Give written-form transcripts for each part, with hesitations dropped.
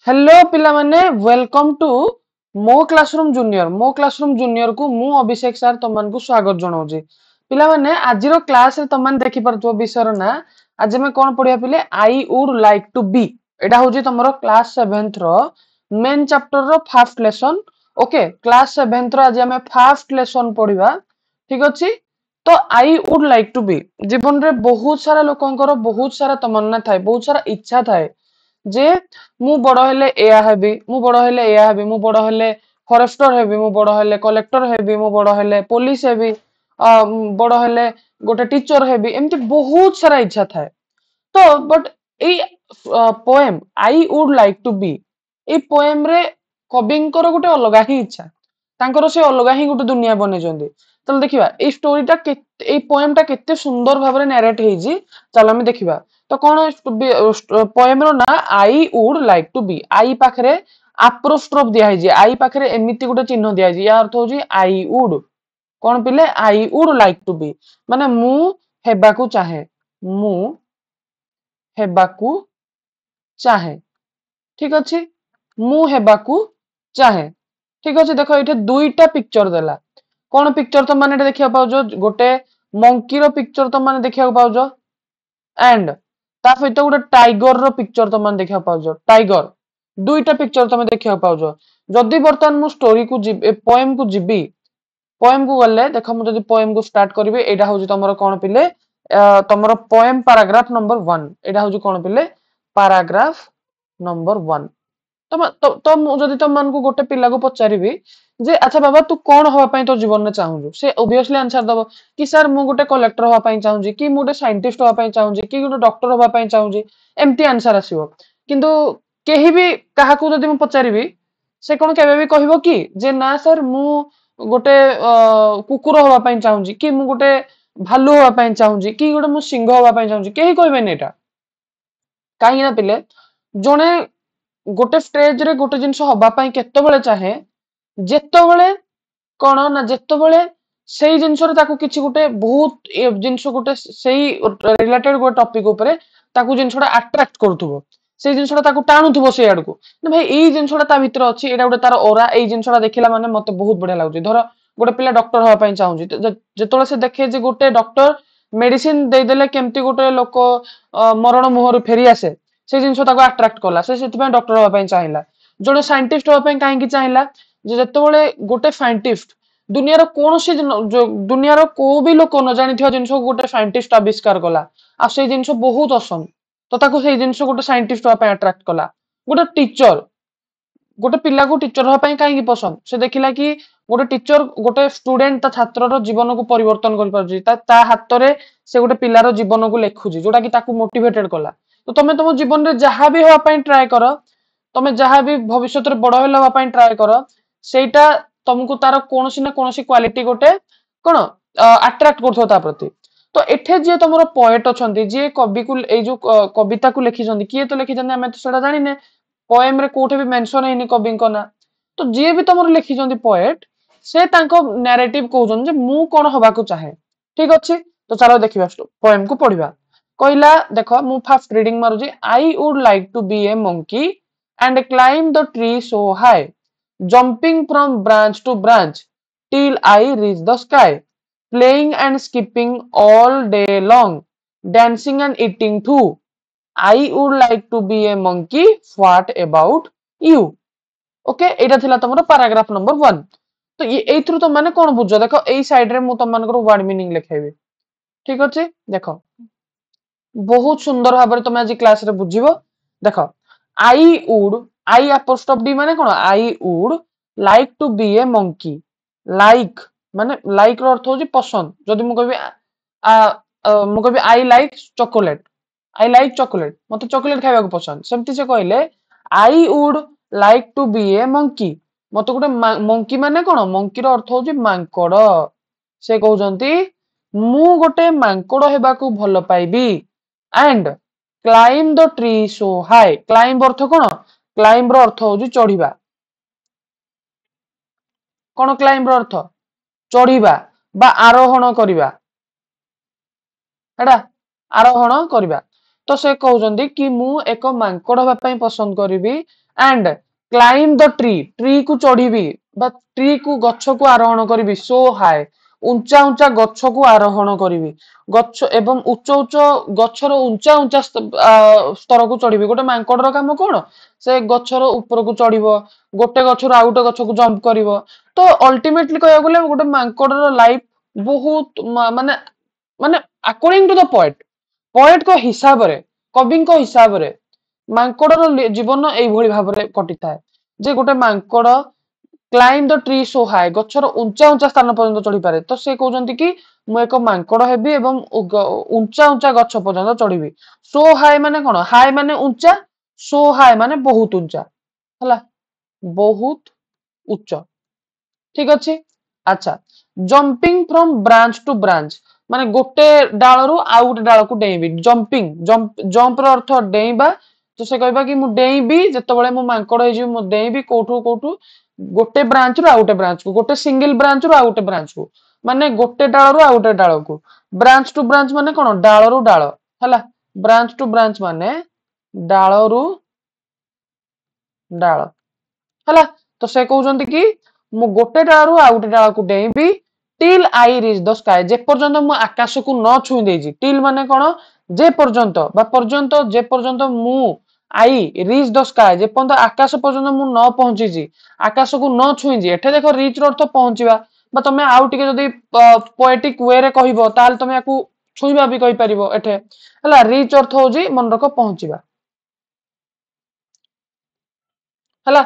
Hello पिला माने welcome to मो क्लासरूम जूनियर को मु अभिषेक सर तुम स्वागत जनाऊँ पिला माने आज क्लास रे तुम देखि पारथो विषय ना आज मैं कौन पढ़िया पिले I would like to be एटा होची तमरो क्लास 7th रो मेन चैप्टर रो first lesson okay class 7th रो आज हमें फर्स्ट लेसन पढ़िबा ठीक अछि तो I would like to be जीवन रे बहुत सारा लोकंकर बहुत सारा तमन्ना थाए बहुत सारा इच्छा थाए जे मु बड़ हेले एया हेबी मु बड़ हेले एया हेबी मु बड़ हेले फॉरेस्टर हेबी मु बड़ हेले कलेक्टर हेबी मु बड़ हेले पुलिस हेबी बड़ हेले गोटे टीचर हेबी एमती बहुत सारा इच्छा थाए तो but a poem I would like to be a poem रे कविंकर गोटे अलगा ही इच्छा तांकर से अलगा ही गोटे दुनिया बनेजंदी चल देखिबा ए स्टोरीटा ए पोएमटा केते सुंदर भाबरे नैरेट हेजी चल हम देखिबा तो कौन पोएम रो ना I would like to be I पाखरे अप्रोस्ट्रोफ दिया है आई पाखरे एमिति गोटे चिन्ह दिया है या अर्थ होजी आई वुड कौन पिले I would like to be माने मु हेबाकू चाहे मु हेबाकू चाहे ठीक अछि मु हेबाकू चाहे ठीक अछि देखो एठे दुईटा पिक्चर देला कौन पिक्चर तो माने देखिया पाउजो गोटे मंकी रो पिक्चर तो माने देखिया पाउजो एंड ता सहित गोटे टाइगर रो पिक्चर तो माने देखिया पाउजो टाइगर दुईटा पिक्चर तमे देखिया पाउजो जदी वर्तमान मु स्टोरी को पोएम को जिबी पोएम को गले देखो मु जदी पोएम को स्टार्ट करबे एडा होजी तमरो कोन पिले तमरो पोएम पैराग्राफ नंबर 1 एडा होजी कोन पिले पैराग्राफ नंबर 1 तो मु जदी तुम मान को गोटे पिला को पचारिबी जे अच्छा बाबा तू कौन हवा पई तो जीवन में चाहू से ओबियसली आंसर दबो कि सर मु गोटे कलेक्टर हवा पई चाहू कि मु गोटे साइंटिस्ट हवा पई चाहू कि गोटे डॉक्टर हवा पई चाहू एमती आंसर आसीबो किंतु केही भी काहा को जदी मु पचारिबी से कोन केबे भी कहबो कि जे ना सर मु गोटे कुकुर हवा पई चाहू कि मु गोटे भालू हवा पई चाहू कि गोटे मु सिंह हवा पई चाहू केही कहबेनी एटा काहे ना पिले जणे गोटे स्टेज रे गोटे जिंस हवा पई केतेबेले चाहे जेतेबेले कोन ना जेतेबेले सेही जिंस रे ताको किछि गोटे बहुत जिंस गोटे सेही रिलेटेड गोटे टॉपिक ऊपर ताको जिंसटा अट्रैक्ट करथुबो सेही जिंसटा ताको टाणुथुबो से आडको ना भाई एई जिंसटा ता भीतर अछि एडा गोटे तार ओरा एई जिंसटा देखिला माने मते बहुत बढ़िया लागुची धर गोटे पिला डॉक्टर हवा पई चाहूची जेतोले से देखे जे गोटे डॉक्टर मेडिसिन दे देले केमती गोटे लोक मरण मुहर फेरी आसे से जिंस ताको अट्रैक्ट कला से सेति पई डॉक्टर हवा पई चाहिला जोडे साइंटिस्ट हवा पई काहे कि चाहिला जे जेतेबेले गोटे साइंटिस्ट दुनियार कोनोसी दुनियार को भी लोक न जानिथिया जिंस गोटे साइंटिस्ट आविष्कार कला आ से जिंस बहुत असम तो ताको से जिंस गोटे साइंटिस्ट हवा पई अट्रैक्ट कला गोटे टीचर गोटे पिला को टीचर हवा पई काहे कि पसंद से देखिला कि गोटे टीचर गोटे स्टूडेंट ता छात्र रो जीवन को परिवर्तन कर पारजी ता हाथ रे से गोटे पिलार जीवन को लेखुजी जोटा कि ताको मोटिवेटेड कला तो तमे तुम जीवन रे जहा भी हवा पई ट्राई करो तमे जहा भी भविष्य रे बड़ हवा पई ट्राई करो सेटा तुमको तार कोनोसी ना कोनोसी क्वालिटी गोटे कोन अट्रैक्ट करथो ता प्रति तो एठे जे तमरो पोएट अछंती जे कवि को ए जो कविता को लिखि छंती किए तो लिखि छंती हमें तो सेटा जानि ने पोएम रे कोठे भी मेंशन हेनी कवि को ना तो जे भी तमरो लिखि छंती पोएट से तांको नैरेटिव कहउछन जे मु कोन हबा को चाहे ठीक अछि तो चलो देखिबा पोएम को पढिबा कहला देखो मु फर्स्ट रीडिंग मारुजी I would like to be a monkey and climb the tree so high jumping from branch to branch till I reach the sky, playing and skipping all day long, dancing and eating too. I would like to be a monkey. What about you? Okay, एटा थिला तमरो paragraph number 1 तो ये एथरु तो माने कोन बुझो देखो एई side रे मु तम मानकर वर्ड मीनिंग लिखेबी ठीक अछि देखो बहुत सुंदर भाबरे तमे आज क्लास रे बुझिबो देखो I would I apostrophe D माने कोन I would like to be a monkey like माने लाइक रो अर्थ होजी पसंद जदी मु कहबी मु कहबी आई लाइक चॉकलेट मते चॉकलेट खाइबा को पसंद सेमति से कहले I would like to be a monkey मते गोटे मंकी माने कोन मंकी रो अर्थ होजी मांकड़ से कहउजंती मु गोटे मांकड़ हेबा को भलो पाइबी and climb the tree so high climb अर्थ कोन क्लाइम रो अर्थ होजी चढ़िबा कोन क्लाइम रो अर्थ चढ़िबा बा आरोहण करिबा एडा आरोहण करिबा तो से कहउजंती कि मु एक मांकड़ हबा पई पसंद करिवि and climb the tree tree को चढ़ी ट्री को गछ को आरोहण करी सो हाई उंचा उंचा गछ को आरोहण करी गछ एवं उच्च उच्च गछर उंचा उंचा स्तर को चढ़ी गोटे मांकड़ काम कौन से गछर ऊपर को चढ़ गोटे गछर आउ गोटे गछ को जंप कर तो अल्टीमेटली कह गले गोटे मांकड़ लाइफ बहुत माने माने अकॉर्डिंग टू द पोएट को हिसाब रे कवि को हिसाब रे मांकड़ जीवन एभली भाव कटि थाए जे गोटे मांकड़ climb the tree so high गछर उंचा उंचा स्थान पर्यंत चढ़ी पारे तो से कहउजंती कि मु एक मांकड़ हेबी एवं उंचा उंचा गछ पर्यंत चढ़ी सो हाई माने कोन हाई माने उंचा सो हाई माने बहुत उंचा हला बहुत उच्च ठीक अच्छे अच्छा jumping from branch to branch माने गोटे डाल रु आउ गोटे डाल को डेइबी जंपिंग जंप रो अर्थ डेइबा तो से कहबा कि मु डेइबी जतबेले मु मांकड़ हे जी मु डेइबी कोठू कोठू गोटे ब्रांच रु आउ गोटे ब्रांच को गोटे सिंगल ब्रांच रु आउ गोटे ब्रांच को माने गोटे डाल रु आउ गोटे डाल को ब्रांच टू ब्रांच माने कोन डाल रु डाल हला ब्रांच टू ब्रांच माने डाल रु डाल हला तो से कहउजंती कि मु गोटे डाल रु आउ गोटे डाल को डेइबी till I reach the sky जे पर्यंत मु आकाश को न छुई देजी टिल माने कोन जे पर्यंत बा पर्यंत जे पर्यंत मु आई रीच द स्काई जे पर्यंत आकाश पर्यंत मु न पहुंची जी आकाश को न छुई जी एठे देखो रीच रो अर्थ पहुंचीबा बा तमे आउ टिके जदी पोएटिक वे रे कहिबो ताल तमे याकू छुईबा भी कहि परिबो एठे हला रीच अर्थ होजी मन रखो पहुंचीबा हला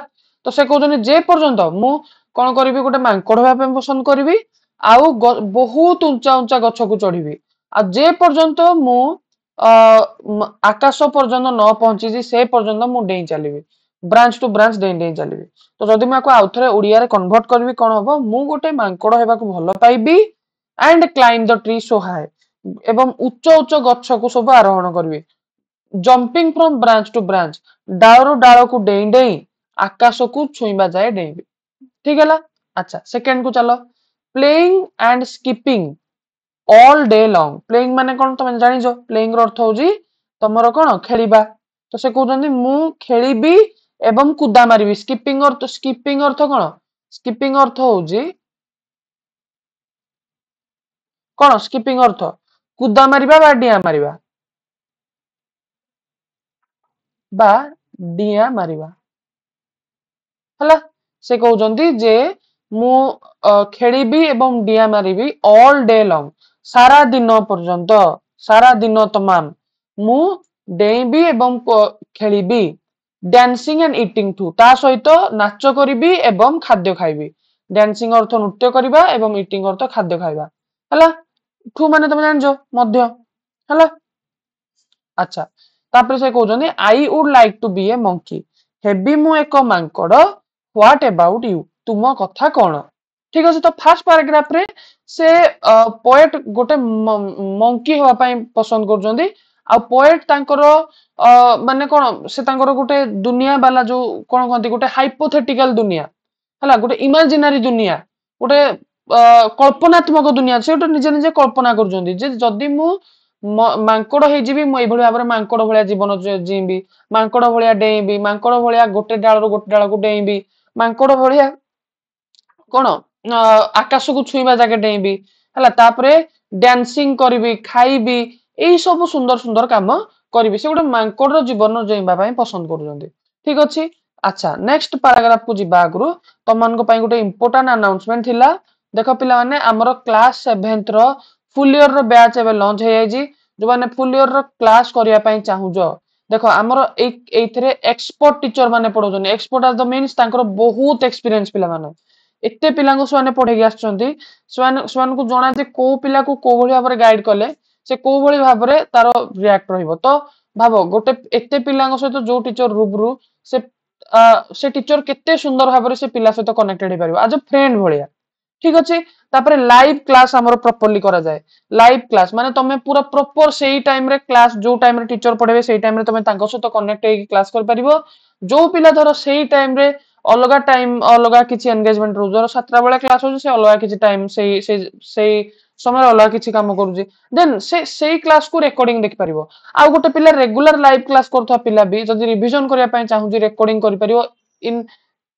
तो से कहउजनी जे पर्यंत मु कोन करबी गोटे मांकड़ होया पे पसंद करबी आउ बहुत उंचा उंचा गछ को चढ़ी आ जे पर्यंत मु आकाश पर्यंत न पहुंची से पर्यंत मु डेई चलबी ब्रांच टू ब्रांच डेई डेई चलबी तो जदि मैं आउ थरे ओडिया रे कन्वर्ट करबी कोन हबो मु गोटे मांकड़ हेबा को भलो पाइबी and climb the tree so high एवं उच्च उच्च गछ को सब आरोहण करबी jumping from branch to branch डाल रु डाल को डेई डेई आकाश को छुईबा जाए डेइबी ठीक है अच्छा सेकंड को चलो playing and skipping all day long playing माने कोन तुम जानि जो प्लेइंग रो अर्थ होजी तमरो कोन खेलिबा तो से कहउजंदी मु खेलिबी एवं कुदा मारिबी स्किपिंग अर्थ कोन स्किपिंग अर्थ होजी कोन स्किपिंग अर्थ कुदा मारिबा बा डिया मारिबा बा डिया मारिबा हला से कहउजंदी जे मु खेलिबी एवं डिया मारिबी ऑल डे लॉन्ग सारा दिन पर्यंत सारा दिन तमाम मु डेइबी एवं खेलिबी डांसिंग एंड ईटिंग टू ता सहित नाच करिबी एवं खाद्य खाइबी डांसिंग अर्थ नृत्य करिबा एवं ईटिंग अर्थ खाद्य खाइबा हला टू माने तुम जानजो मध्य हला अच्छा तापर से कहउजंदी I would like to be a monkey हेबी मु एक मांकड़ व्हाट अबाउट यू तुम कथा कौन ठीक अच्छे तो फास्ट पैराग्राफ रे से पोएट गोटे मंकी होवा पई पसंद करजोंदी आ पोएट तांकर माने कोन से तांकर गोटे दुनिया वाला जो कोन कहंती गोटे हाइपोथेटिकल दुनिया हला गोटे इमेजिनरी दुनिया गोटे कल्पनात्मक दुनिया से गोटे निजे निजे कल्पना करजोंदी जे जदी मु मांकड़ हे जीबी मु एभली भाबरे मांकड़ भलिया जीवन जीबी मांकड़ भलिया डेइबी मांकड़ भलिया गोटे डाल रो गोटे डाल को डेइबी मांकड़ भलिया कोन आकाश को छुईबा जाके डेइबी हला तापरे डांसिंग करबी खाइबी एई सब सुंदर सुंदर काम करबी से गोटे मांकड़ जीवन जीवा पई पसंद करूजंदी ठीक अछि अच्छा नेक्स्ट पैराग्राफ को जिबा आगरु तमन को पई गोटे इंपोर्टेंट अनाउंसमेंट थिला देखो पिला माने हमर क्लास 7th रो फुल ईयर रो बैच एबे लॉन्च हे जाई जी जो माने फुल ईयर रो क्लास करिया पई चाहूजो देखो हमर एइथरे एक्सपर्ट टीचर माने पढोजन एक्सपर्ट एज द मीन्स तांकर बहुत एक्सपीरियंस पिला माने एते पिला को सुने पढे आछंती सुन को जणा जे को पिला को को भली भाबरे गाइड कले से को भली भाबरे तारो रिएक्ट रहइबो तो भाबो गोटे एते पिला सहित जो टीचर रूबरू से टीचर केते सुंदर भाबरे से पिला सहित कनेक्टेड हे परिबो आज फ्रेंड भलिया ठीक अछि तापरे लाइव क्लास हमरो प्रॉपर्ली करा जाए लाइव क्लास माने तमे पूरा प्रॉपर सेही टाइम रे क्लास जो टाइम रे टीचर पढेबे सेही टाइम रे तमे तांको सहित कनेक्ट हे क्लास कर परिबो जो पिला धरो सेही टाइम रे अलगा किछि एंगेजमेंट रो जरो 7टा बेला क्लास हो से अलगा किछि टाइम से समय अलग किसी काम करूची देन से क्लास को रेकर्डिंग देखि परिबो आ गोटे पिला रेगुलर लाइव क्लास करथवा पिला भी जदि रिवीजन करिया पय चाहूची रेकॉर्डिंग करि परिबो इन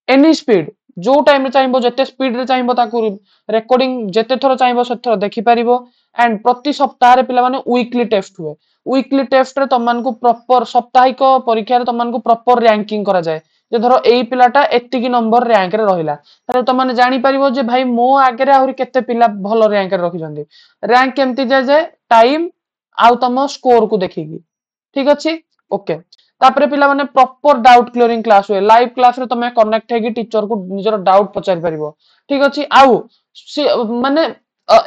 एनी स्पीड जो टाइम रे चाहिबो जते स्पीड रे चाहिबो ताकू रेकॉर्डिंग जते थरो चाहिबो से थरो देखि परिबो एंड प्रति सप्ताह रे पिला माने वीकली टेस्ट हुए वीकली टेस्ट रे तमन को प्रॉपर साप्ताहिक परीक्षा रे तमन को प्रॉपर रैंकिंग करा जाए जे धरो एई पिलाटा एत्तिकी नंबर रैंक रे रहिला तारे तमन जानि परिबो जे भाई मो आगे रे आहुरी केते पिला भलो रैंक रे रखि जंदी रैंक केमति जाय जे टाइम आउ तम स्कोर को देखिकी ठीक अछि ओके तापरे पिला माने प्रॉपर डाउट क्लियरिंग क्लास हुए लाइव क्लास रे तमे कनेक्ट हेगी टीचर को निजर डाउट पचारि परिबो ठीक अछि आउ माने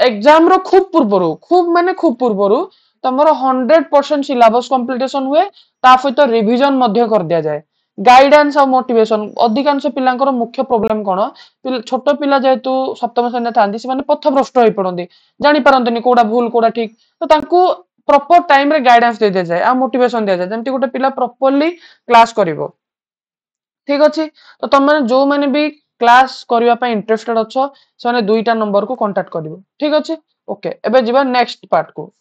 एग्जाम रो खूब पूर्वरु तमर 100% सिलेबस कंप्लीटेशन हुए ता सहित रिवीजन मध्य कर दिया जाए गाइडेंस और मोटिवेशन अधिकांश पिलांकर मुख्य प्रॉब्लम कोन छोट पिला जेतु सप्तम श्रेणी थांदी से माने पथभ्रष्ट होई पड़ंदी जानि पारंतनी कोडा भूल कोडा ठीक तो तांकू प्रॉपर टाइम रे गाइडेंस दे दिया जाए आ मोटिवेशन दिया जाए जेमति गोटे पिला प्रॉपर्ली क्लास करिवो ठीक अछि तो तुम माने जो माने भी क्लास करिवा पय इंटरेस्टेड अछो सेने दुईटा नंबर को कांटेक्ट करिवो ठीक अछि ओके एबे जिबा नेक्स्ट पार्ट को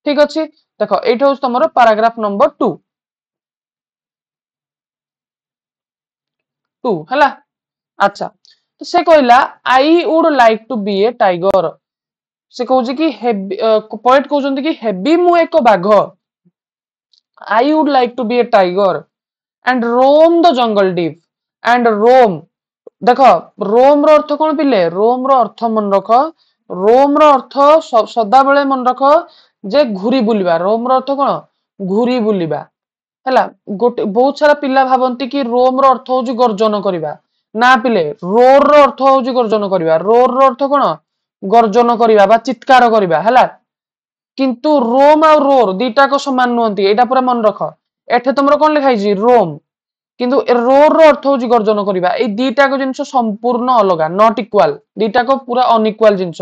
ठीक अछि देखो एठो तमरो पैराग्राफ नंबर 2 हला अच्छा तो से कहला I would like to be a tiger से कहउजी कि पोएट कहउजंती कि हेबी मु एको बाघ I would like to be a tiger and roam the jungle deep and roam देखो रोम रो अर्थ कौन पिले रोम रो अर्थ मन रख रोम रो अर्थ सदा बेले मन रख जे घुरी बुलिबा रोम रो अर्थ कौन घुरी बुलिबा हैला गोटे बहुत सारा पिला भाबंती कि रोम रो अर्थ होउची गर्जन करिबा ना पिले रोर रो अर्थ होउची गर्जन करिबा रोर रो अर्थ कौन गर्जन करिबा बा चित्कार करिबा हैला किंतु रोम और रोर दीटा को समान नुहंती एटा पूरा मन रख एठे तुमरो कौन लिखाई छी रोम किंतु रोर रो अर्थ होउची गर्जन करिबा ए दीटा को जिंस संपूर्ण अलगा नॉट इक्वल दीटा को पूरा अनइक्वल जिंस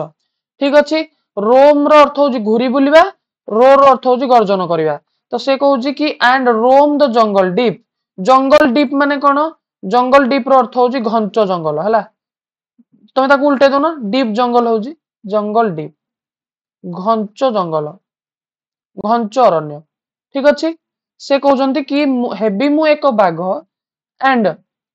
ठीक अछि रोम रो अर्थ होउची घुरी बुलिबा रोर रो अर्थ होउची गर्जन करिबा तो से कहउची कि and roam the jungle deep माने कोन जंगल डीप रो अर्थ होउची घंच जंगल हला तमे ताकू उल्टे दो ना डीप जंगल होउची जंगल डीप घंच जंगल घंच अरण्य ठीक अछि से कहउजंती कि हेबी मु एको बाघ एंड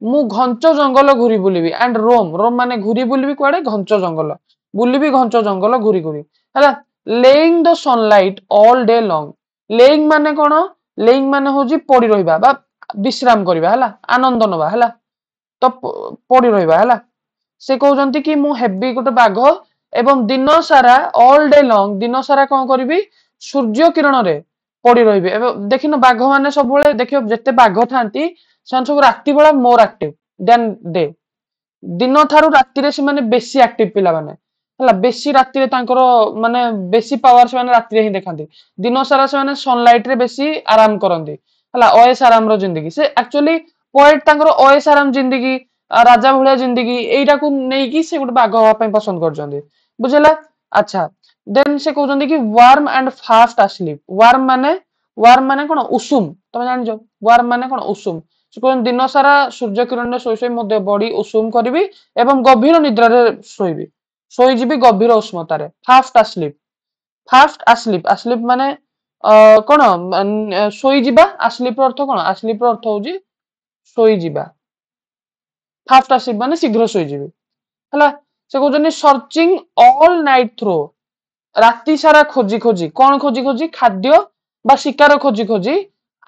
मु घंच जंगल घुरी बुलिबी एंड रोम रोम माने घुरी बुलिबी कुआडे घंच जंगल बुलिबी घंच जंगल घुरी घुरी हला laying the sunlight all day long laying माने कोन लेइंग माने होजी पड़ी रहिबा बा विश्राम करिबा हला आनंद नबा हला तो पड़ी रहिबा हला से कहउजंती कि मु हेबी गोटे बाघ एवं दिन सारा ऑल डे लॉन्ग दिन सारा कोन करबी सूर्य किरण रे पड़ी रहिबे एवं देखिन बाघ माने सब बेले देखियो जते बाघ थांती सन सब राति बेला मोर एक्टिव देन डे दिन थारु राति रे से माने बेसी एक्टिव पिला माने हला बेसी राति रे तांकर माने बेसी पावर से माने राति रे ही देखांती दिन सारा से माने सनलाइट रे बेसी आराम करंती हला ओएस आराम रो जिंदगी से एक्चुअली पोएट तांकर ओएस आराम जिंदगी राजा भलिया जिंदगी एइटा को नै कि से गुड बाघ होवा पय पसंद करजंदी बुझला अच्छा देन से कहउजंदी कि warm and fast asleep warm माने कोन उषुम तमे जानि जो वार्म माने कोन उषुम से कहउजन दिन सारा सूर्य किरण रे सोई सोई मध्य बॉडी उषुम करबी एवं गभीर निद्रा रे सोईबी सोई जिबी गभीर उष्णता रे फास्ट अस्लीप अस्लीप माने कोन सोई जिबा अस्लीप अर्थ कोन अस्लीप अर्थ होउजी सोई जिबा फास्ट अस्लीप माने शीघ्र सोई जिबी हला से कहउजन सर्चिंग ऑल नाइट थ्रू राति सारा खोजी खोजी कौन खोजी खोजी खाद्य बा शिकार खोजी खोजी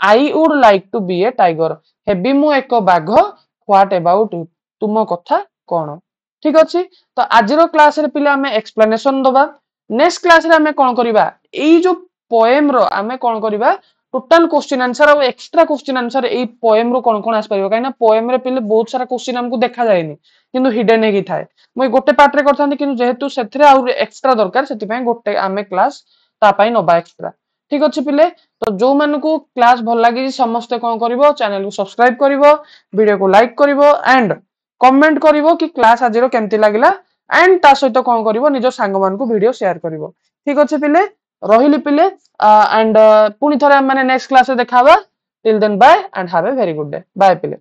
I would like to be a tiger हेबी मु एक बाघ व्हाट अबाउट यू तुम कथा कौन ठीक अछि तो आजिरो क्लास रे पिले हमें एक्सप्लेनेशन दबा नेक्स्ट क्लास रे हमें कोन करिबा एई जो पोएम रो हमें कोन करिबा टोटल क्वेश्चन आंसर और एक्स्ट्रा क्वेश्चन आंसर एई पोएम रो कोन कोन आस परिबो काइना पोएम रे पिले बहुत सारा क्वेश्चन हमको देखा जायनी किंतु हिडन हेगी थाए मुई गोटे पार्ट रे करथांती किंतु जेहेतु सेथरे और एक्स्ट्रा दरकार सेति पय गोटे आमे क्लास ता पय नबा एक्स्ट्रा ठीक अछि पिले तो जो मान को क्लास भल लागी समस्त कोन करिवो चैनल को सब्सक्राइब करिवो वीडियो को लाइक करिवो एंड कमेंट करिवो कि क्लास आजिरो केमति लागिला एंड ता सहित कोन करिवो निजो सांग मान को वीडियो शेयर करिवो ठीक अछि पिले रहिली पिले एंड पुनी थरे माने नेक्स्ट क्लास रे देखाबा till then bye and have a very good day bye पिले।